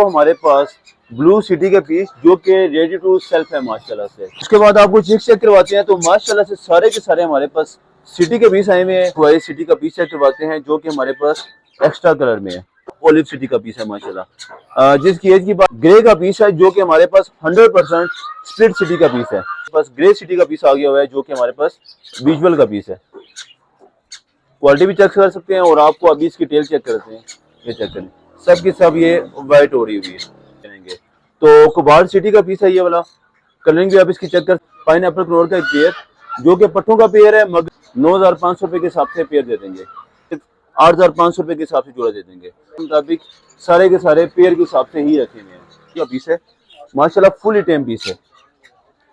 तो हमारे पास blue city के पीस जो कि रेडी टू सेल्फ है माशाल्लाह से। उसके बाद आपको चेक करवाते हैं तो माशाल्लाह से सारे के सारे हमारे पास सिटी के पीस आए हुए हैं। वाइट सिटी का पीस चेक करवाते हैं जो कि हमारे पास एक्स्ट्रा कलर में है। ओलिव सिटी का पीस है माशाल्लाह। जिसकी एज की बात ग्रे का पीस है जो कि हमारे पास 100% स्प्लिट सिटी का पीस है। बस ग्रे सिटी का पीस आ गया हुआ है जो कि हमारे पास विजुअल का पीस है। क्वालिटी भी चेक कर सकते हैं और आपको अभी इसकी टेल चेक करते हैं। ये चेक करें, सब की सब ये वाइट हो रही हुई है। तो कुबार सिटी का पीस है ये वाला। कलरिंग भी आप इसकी चेक कर। पाइन एप्पल कनौर का एक पेयर जो कि पट्टों का पेयर है, मगर 9,500 रुपए के हिसाब से पेयर दे देंगे। 8,500 रुपए के हिसाब से जोड़ा दे देंगे। मुताबिक सारे के सारे पेयर के हिसाब से ही रखे हुए हैं। क्या पीस है माशाल्लाह, फुली टेम पीस है।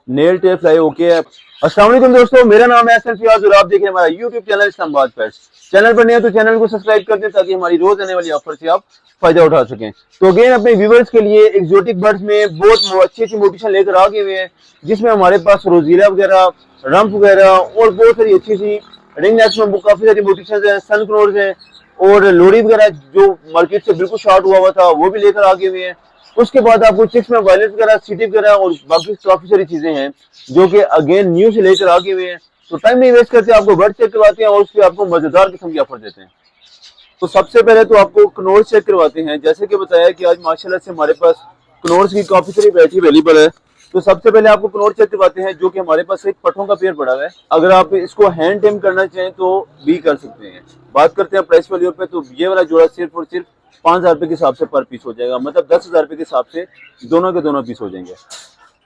नेल टेप फ्लाई ओके है। अस्सलाम वालेकुम दोस्तों, मेरा नाम है एहसन फियाज और आप देख रहे हैं हमारा YouTube channel Islamabad pets. Channel पर नए हैं तो चैनल को सब्सक्राइब कर दें ताकि हमारी रोज आने वाली ऑफर से आप फायदा उठा सकें। तो अगेन अपने व्यूवर्स के लिए एक्सोटिक बर्ड्स में बहुत अच्छी अच्छी मोटिवेशन लेकर आ गए हुए हैं, जिसमें हमारे पास रोजीला वगैरह, रंप वगैरह और बहुत सारी अच्छी सी रिंग नेक्स में काफी सारी मोटिवेशन है, सन क्रोर्स है और लोरी वगैरह जो मार्केट से बिल्कुल शॉर्ट हुआ था वो भी लेकर आ गए हुए हैं। उसके बाद आपको चिक्स में वायलेट वगैरह, सिटी वगैरह और बाकी काफी सारी चीजें हैं जो कि अगेन न्यू से लेकर आ गए हुए हैं। तो टाइम नहीं वेस्ट करते, आपको बर्ड चेक करवाते हैं और उसके आपको मजेदार किस्म की ऑफर देते हैं। तो सबसे पहले तो आपको कनौर चेक करवाते हैं। जैसे कि बताया कि आज माशाल्लाह से हमारे पास कनौर की काफी सारी वैरायटी अवेलेबल है। तो सबसे पहले आपको कनौर चेक करवाते हैं जो कि हमारे पास एक पट्टों का पेयर पड़ा हुआ है। अगर आप इसको हैंड टेम करना चाहें तो भी कर सकते हैं। बात करते हैं प्राइस वैल्यू पे, तो ये वाला जोड़ा सिर्फ और सिर्फ 5,000 रुपए के हिसाब से पर पीस हो जाएगा, मतलब 10,000 रुपए के हिसाब से दोनों के दोनों पीस हो जाएंगे।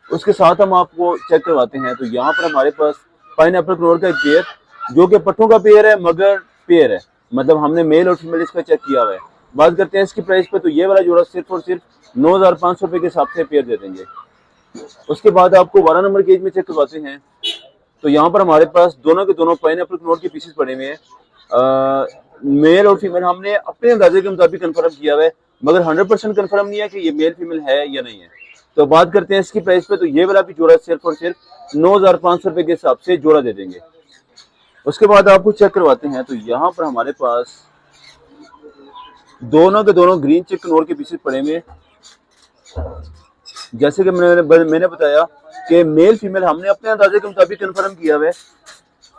उसके साथ हम आपको चेक करवाते हैं तो यहाँ पर हमारे पास पाइन एप्पल कनौर का एक पेयर जो कि पट्टों का पेयर है, मगर पेयर है, मतलब हमने मेल और फीमेल इसका चेक किया हुआ है। बात करते हैं इसकी प्राइस पे, तो ये वाला जोड़ा सिर्फ और सिर्फ 9,500 रुपए के हिसाब से पेयर दे देंगे। उसके बाद आपको 12 नंबर केज में चेक करवाते हैं तो यहाँ पर हमारे पास दोनों के दोनों पाइन एप्पल कनौर के पीसेस पड़े हुए हैं। मेल और फीमेल हमने अपने अंदाजे के मुताबिक कंफर्म किया हुआ है, मगर 100% कंफर्म नहीं है कि ये मेल फीमेल है या नहीं है। तो बात करते हैं इसकी प्राइस पे, तो ये वाला भी जोड़ा सिर्फ और सिर्फ 9,500 रुपए के हिसाब से जोड़ा दे देंगे। उसके बाद आपको चेक करवाते हैं तो यहाँ पर हमारे पास दोनों के दोनों ग्रीन चिक कनौर के पीसेस पड़े हुए। जैसे कि मैंने बताया कि मेल फीमेल हमने अपने अंदाजे के मुताबिक कंफर्म किया हुआ है,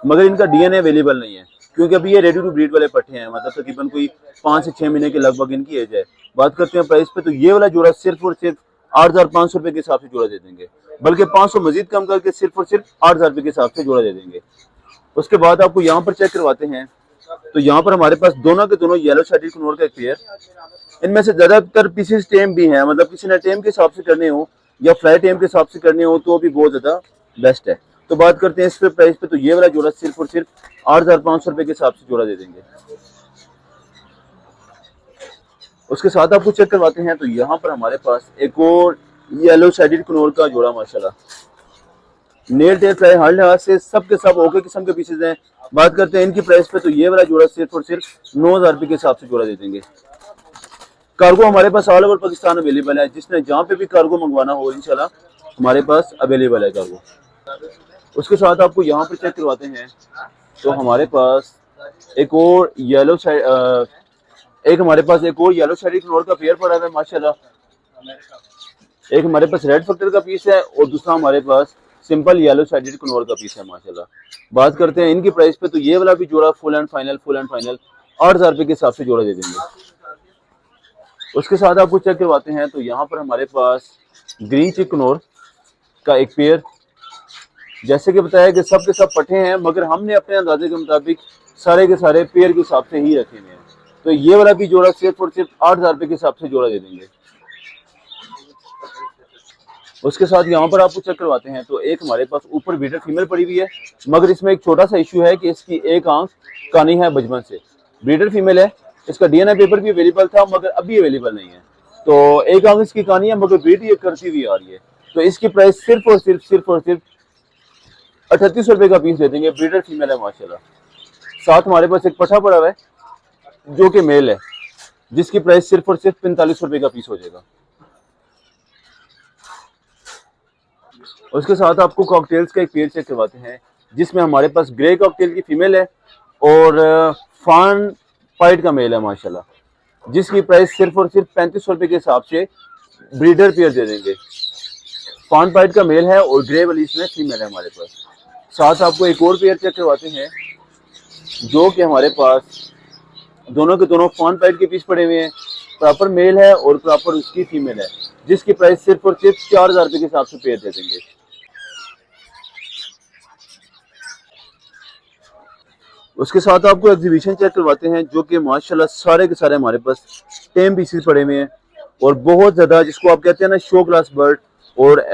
मगर इनका डीएनए अवेलेबल नहीं है क्योंकि अभी ये रेडी टू ब्रीड वाले पट्टे हैं, मतलब तकरीबन कोई 5 से 6 महीने के लगभग इनकी एज है। बात करते हैं प्राइस पे, तो ये वाला जोड़ा सिर्फ और सिर्फ 8,500 रुपए के हिसाब से जोड़ा दे देंगे, बल्कि 500 मजीद कम करके सिर्फ और सिर्फ 8,000 रुपए के हिसाब से जोड़ा दे देंगे। उसके बाद आपको यहाँ पर चेक करवाते हैं तो यहाँ पर हमारे पास दोनों के दोनों येलो साइडेड कनौर का एक पेयर। इनमें से ज्यादातर पीसेस टेम भी हैं, मतलब किसी ने टेम के हिसाब से करने हो या फ्लाई टेम के हिसाब से करने हो तो भी बहुत ज्यादा बेस्ट है। तो बात करते हैं इस पे प्राइस पे, तो ये वाला जोड़ा सिर्फ और सिर्फ 8,500 रुपए के हिसाब से जोड़ा दे देंगे। उसके साथ आपको चेक करवाते हैं तो यहाँ पर हमारे पास एक और येलो साइडेड कनौर का जोड़ा माशाल्लाह नेल टेस्ट है, हर लिहाज से सब के सब ओके किस्म के पीसेज हैं। बात करते हैं इनकी प्राइस पे, तो ये वाला जोड़ा सिर्फ और सिर्फ 9,000 रुपए के हिसाब से जोड़ा दे देंगे। कार्गो हमारे पास ऑल ओवर पाकिस्तान अवेलेबल है, जिसने जहाँ पे भी कार्गो मंगवाना हो इंशाल्लाह हमारे पास अवेलेबल है कार्गो। उसके साथ आपको यहाँ पर चेक करवाते हैं तो हमारे पास एक और येलो साइड कनौर का पेयर पड़ा है माशाल्लाह। एक हमारे पास रेड फैक्टर का पीस है और दूसरा हमारे पास सिंपल येलो साइडेड कनौर का पीस है माशाल्लाह। बात करते हैं इनकी प्राइस पे, तो ये वाला भी जोड़ा फुल एंड फाइनल 8,000 रुपए के हिसाब से जोड़ा दे देंगे। उसके साथ आपको चेक करवाते हैं तो यहाँ पर हमारे पास ग्रीन चिक कनौर का एक पेयर। जैसे कि बताया कि सब के सब पट्टे हैं, मगर हमने अपने अंदाजे के मुताबिक सारे के सारे पेयर के हिसाब से ही रखे हुए हैं। तो ये वाला भी जोड़ा सिर्फ और सिर्फ 8,000 रुपए के हिसाब से जोड़ा दे देंगे। उसके साथ यहाँ पर आपको चेक करवाते हैं तो एक हमारे पास ऊपर बीटर फीमेल पड़ी हुई है, मगर इसमें एक छोटा सा इशू है कि इसकी एक आंख कानी है बचपन से। ब्रीडर फीमेल है, इसका डीएनए पेपर भी अवेलेबल था मगर अभी अवेलेबल नहीं है। तो एक आंख इसकी कानी है मगर ब्रीड ये करती हुई आ रही है। तो इसकी प्राइस सिर्फ और सिर्फ 3800 रुपए का पीस दे देंगे। ब्रीडर फीमेल है माशाल्लाह। साथ हमारे पास एक पठा पड़ा हुआ है जो कि मेल है, जिसकी प्राइस सिर्फ और सिर्फ 4500 रुपए का पीस हो जाएगा। उसके साथ आपको कॉकटेल्स का एक पेयर चेक करवाते हैं, जिसमें हमारे पास ग्रे कॉकटेल की फीमेल है और फान पाइट का मेल है माशाल्लाह, जिसकी प्राइस सिर्फ और सिर्फ 3500 रुपए के हिसाब से ब्रीडर पेयर दे देंगे। फॉन पाइट का मेल है और ग्रे वाली इसमें फीमेल है हमारे पास। साथ आपको एक और पेयर चेक करवाते हैं जो कि हमारे पास दोनों के दोनों फॉन पाइट के पीस पड़े हुए हैं। प्रॉपर मेल है और प्रॉपर उसकी फीमेल है, जिसकी प्राइस सिर्फ और सिर्फ 4000 रुपये के हिसाब से पेयर दे देंगे। उसके साथ आपको एग्जीबिशन चेक करवाते हैं जो कि माशाल्लाह सारे के सारे हमारे पास टेम पीसेस पड़े हुए हैं और बहुत ज्यादा, जिसको आप कहते हैं ना शो क्लास बर्ड और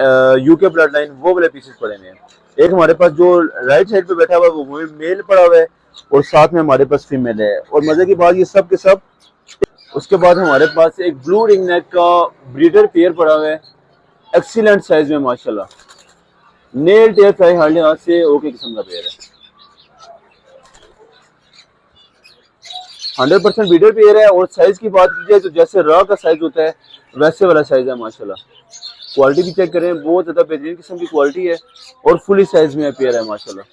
यूके ब्लड लाइन, वो वाले पीसेस पड़े हुए हैं। एक हमारे पास जो राइट साइड पे बैठा हुआ है वो मेल पड़ा हुआ है और साथ में हमारे पास फीमेल है। और मजे की बात ये सब के सब। उसके बाद हमारे पास एक ब्लू रिंग नेक का ब्रीडर पेयर पड़ा हुआ है, एक्सीलेंट साइज में माशाल्लाह। नेल टेप फ्राई हर लिहाज से ओके किस्म का पेयर है, 100% ब्रीडर पेयर है। और साइज की बात की जाए तो जैसे रॉ का साइज होता है वैसे वाला साइज है माशाल्लाह। क्वालिटी भी चेक करें, बहुत ज्यादा बेहतरीन किस्म की क्वालिटी है और फुली साइज में पेयर है माशाल्लाह।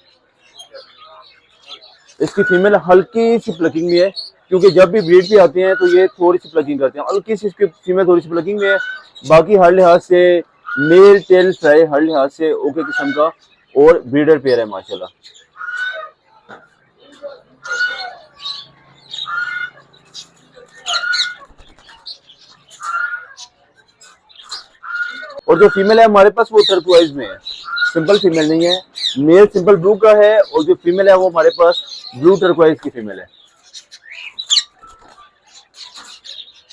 इसकी फीमेल हल्की सी प्लकिंग में है, क्योंकि जब भी ब्रीड पे आते हैं तो ये थोड़ी सी प्लकिंग करते हैं, हल्की सी इसकी फीमेल थोड़ी सी प्लकिंग में है। बाकी हर लिहाज से मेल टेल फ्राई हर लिहाज से ओके किस्म का और ब्रीडर पेयर है माशाल्लाह। और जो फीमेल है हमारे पास वो टर्कोइज में है, सिंपल फीमेल नहीं है। मेल सिंपल ब्लू का है और जो फीमेल है वो हमारे पास ब्लू टर्कोइज की फीमेल है।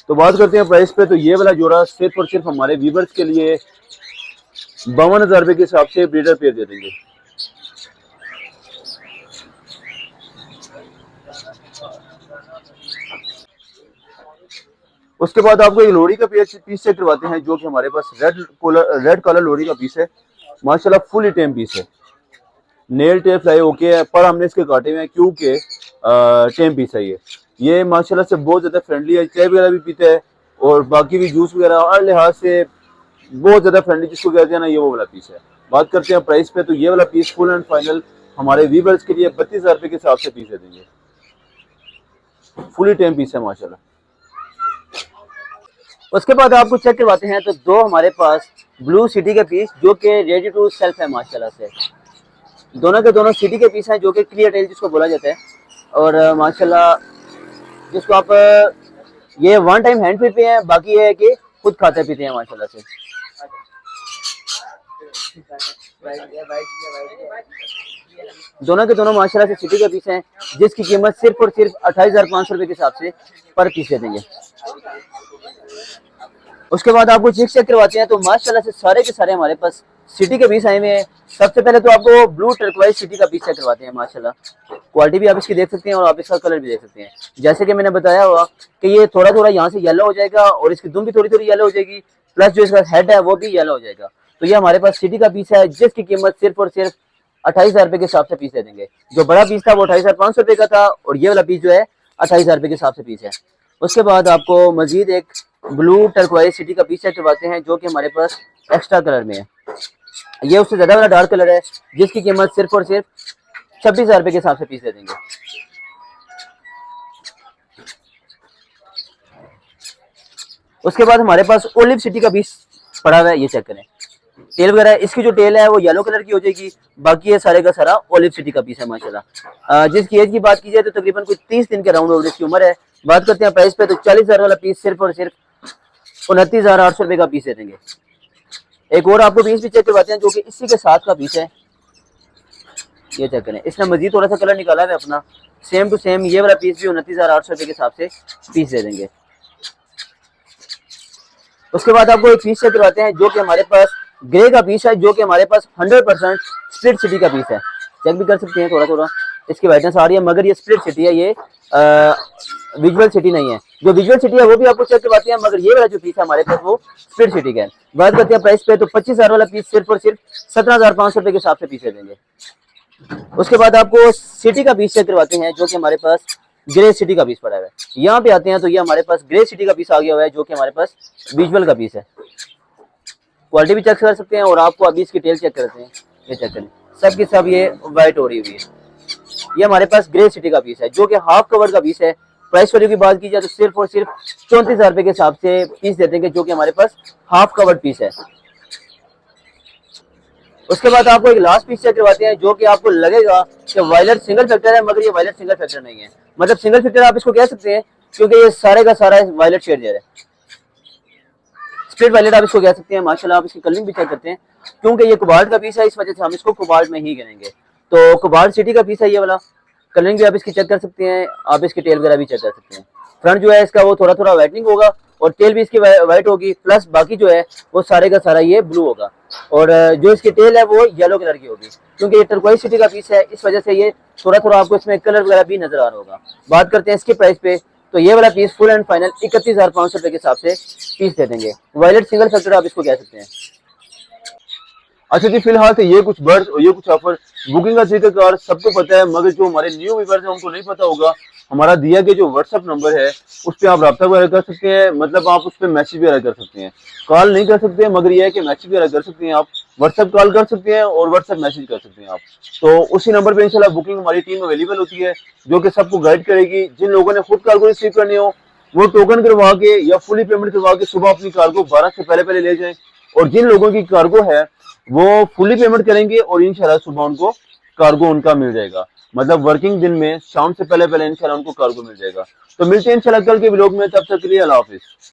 तो बात करते हैं प्राइस पे, तो ये वाला जोड़ा सिर्फ और सिर्फ हमारे व्यूवर्स के लिए 52,000 रुपए के हिसाब से ब्रीडर पेयर दे देंगे। उसके बाद आपको एक लोहड़ी का पीस चेक करवाते हैं जो कि हमारे पास रेड कलर लोहड़ी का पीस है माशाल्लाह, फुल टेम पीस है। नेल टेप फ्लाई ओके है, पर हमने इसके काटे हुए हैं क्योंकि टेम पीस है। ये माशाल्लाह से बहुत ज्यादा फ्रेंडली है, चाय वगैरह भी पीता है और बाकी भी जूस वगैरह हर लिहाज से बहुत ज्यादा फ्रेंडली जिसको कहते हैं ना, ये वो वाला पीस है। बात करते हैं प्राइस पे, तो ये वाला पीस फुल एंड फाइनल हमारे व्यूअर्स के लिए 32,000 रुपए के हिसाब से पीस दे देंगे। फुली टेम पीस है माशाल्लाह। उसके बाद आपको चेक करवाते हैं तो दो हमारे पास ब्लू सिटी के पीस जो कि रेडी टू सेल्फ है माशाल्लाह से। दोनों के दोनों सिटी के पीस हैं जो कि क्लियर टेल जिसको बोला जाता है। और माशाल्लाह जिसको आप ये वन टाइम हैंड फीड पे हैं, बाकी ये है कि खुद खाते पीते हैं माशाल्लाह से। दोनों के दोनों माशाल्लाह से सिटी के पीस हैं जिसकी कीमत सिर्फ और सिर्फ 28,500 रुपए के हिसाब से पर पीस दे देंगे। उसके बाद आपको चेक करवाते हैं तो माशाल्लाह से सारे के सारे हमारे पास सिटी के पीस आए हुए हैं। सबसे पहले तो आपको ब्लू टर्कोइज सिटी का पीस चेक करवाते हैं माशाल्लाह। क्वालिटी भी आप इसकी देख सकते हैं और आप इसका कलर भी देख सकते हैं। जैसे कि मैंने बताया हुआ कि ये थोड़ा थोड़ा यहाँ से येलो हो जाएगा और इसकी दुम भी थोड़ी थोड़ी येलो हो जाएगी, प्लस जो इसका हेड है वो भी येलो हो जाएगा। तो ये हमारे पास सिटी का पीस है जिसकी कीमत सिर्फ और सिर्फ 28,000 रुपए के हिसाब से पीस दे देंगे। जो बड़ा पीस था वो 28,500 रुपए का था और ये वाला पीस जो है 28,000 रुपए के हिसाब से पीस है। उसके बाद आपको मजीद एक ब्लू टर्कोइज सिटी का पीस चेक करवाते हैं जो कि हमारे पास एक्स्ट्रा कलर में है। ये उससे ज्यादा वाला डार्क कलर है जिसकी कीमत सिर्फ और सिर्फ 26,000 रुपए के हिसाब से पीस दे देंगे। उसके बाद हमारे पास ओलिव सिटी का पीस पड़ा हुआ है, ये चेक करें। टेल वगैरह इसकी जो टेल है वो येलो कलर की हो जाएगी, बाकी ये सारे का सारा ओलिव सिटी का पीस है माशाल्लाह। जिसकी एज की बात की जाए तो तकरीबन कुछ 30 दिन के राउंड ओवर इसकी उम्र है। बात करते हैं प्राइस पे, तो 40,000 वाला पीस सिर्फ और सिर्फ 29,800 रुपए का पीस दे देंगे। एक और आपको पीस भी चेक करवाते हैं जो कि इसी के साथ का पीस है, ये चेक करें। इसने मजीद थोड़ा सा कलर निकाला है अपना, सेम टू सेम ये वाला पीस भी 29,800 रुपए के हिसाब से पीस दे देंगे। उसके बाद आपको एक पीस चेक करवाते हैं जो कि हमारे पास ग्रे का पीस है, जो कि हमारे पास 100% स्प्लिट सिटी का पीस है। चेक भी कर सकते हैं, थोड़ा थोड़ा इसकी वाइटनेस आ रही है, मगर ये स्प्लिट सिटी है, ये विजुअल सिटी नहीं है। जो विजुअल सिटी है वो भी आपको चेक करवाते हैं, मगर ये वाला जो पीस है हमारे पास वो स्प्लिट सिटी का है। बात करते हैं प्राइस पे, तो 25,000 वाला पीस सिर्फ और सिर्फ 17,500 रुपए के हिसाब से पीस दे देंगे। उसके बाद आपको सिटी का पीस चेक करवाते हैं जो कि हमारे पास ग्रे सिटी का पीस पड़ा हुआ है। यहाँ पे आते हैं तो ये हमारे पास ग्रे सिटी का पीस आ गया हुआ है जो कि हमारे पास विजुअल का पीस है। क्वालिटी भी चेक कर सकते हैं और आपको अभी इसकी टेल चेक करते हैं, ये चेक करें, सब की सब ये वाइट हो रही हुई है। ये हमारे पास ग्रे सिटी का पीस है जो कि हाफ कवर का पीस है, प्राइस वैल्यू की बात की जाए तो सिर्फ और सिर्फ 34,000 रुपए के हिसाब से पीस दे देंगे, जो कि हमारे पास हाफ कवर्ड पीस है। उसके बाद आपको एक लास्ट पीस चेक करवाते हैं, जो कि आपको लगेगा कि वायलट सिंगल फैक्टर है, मगर ये वायलट सिंगल फैक्टर नहीं है। मतलब सिंगल फैक्टर आप इसको कह सकते हैं, क्योंकि ये सारे का सारा वायलट शेड है, स्ट्रेट वायलेट आप इसको कह सकते हैं। माशाल्लाह आप इसकी कलरिंग भी चेक करते हैं, क्योंकि ये कोबाल्ट का पीस है, इस वजह से हम इसको कोबाल्ट में ही गिनेंगे। तो कोबाल्ट सिटी का पीस है ये वाला। कलरिंग भी आप इसकी चेक कर सकते हैं, आप इसकी टेल वगैरह भी चेक कर सकते हैं। फ्रंट जो है इसका वो थोड़ा थोड़ा वाइटनिंग होगा और टेल भी इसकी वाइट होगी, प्लस बाकी जो है वो सारे का सारा ये ब्लू होगा। और जो इसकी टेल है वो येलो कलर की होगी, क्योंकि ये टर्कोइज सिटी का पीस है, इस वजह से ये थोड़ा थोड़ा आपको इसमें कलर वगैरह भी नजर आ रहा होगा। बात करते हैं इसकी प्राइस पे, तो ये वाला पीस फुल एंड फाइनल 31,500 रुपए के हिसाब से पीस दे देंगे। वायलेट सिंगल फैक्टर आप इसको कह सकते हैं। अच्छा जी, फिलहाल तो ये कुछ बर्ड्स और ये कुछ ऑफर बुकिंग का तरीकाकार सबको पता है, मगर जो हमारे न्यू व्यूअर्स हैं उनको नहीं पता होगा। हमारा दिया गया जो व्हाट्सएप नंबर है उस पर आप रब्ता वगैरह कर सकते हैं, मतलब आप उस पर मैसेज वगैरह कर सकते हैं। कॉल नहीं कर सकते, मगर यह है कि मैसेज वगैरह कर सकते हैं। आप व्हाट्सएप कॉल कर सकते हैं और व्हाट्सएप मैसेज कर सकते हैं आप। तो उसी नंबर पे इंशाल्लाह बुकिंग हमारी टीम अवेलेबल होती है, जो कि सबको गाइड करेगी। जिन लोगों ने खुद कार्गो रिसीव करनी हो वो टोकन करवा के या फुली पेमेंट करवा के सुबह अपनी कार्गो 12 से पहले पहले ले जाएं। और जिन लोगों की कार्गो है वो फुली पेमेंट करेंगे और इंशाल्लाह सुबह उनको कार्गो उनका मिल जाएगा। मतलब वर्किंग दिन में शाम से पहले पहले इंशाल्लाह उनको कार्गो मिल जाएगा। तो मिलते हैं इंशाल्लाह कल के व्लॉग में, तब तक के लिए अल्लाह हाफिज।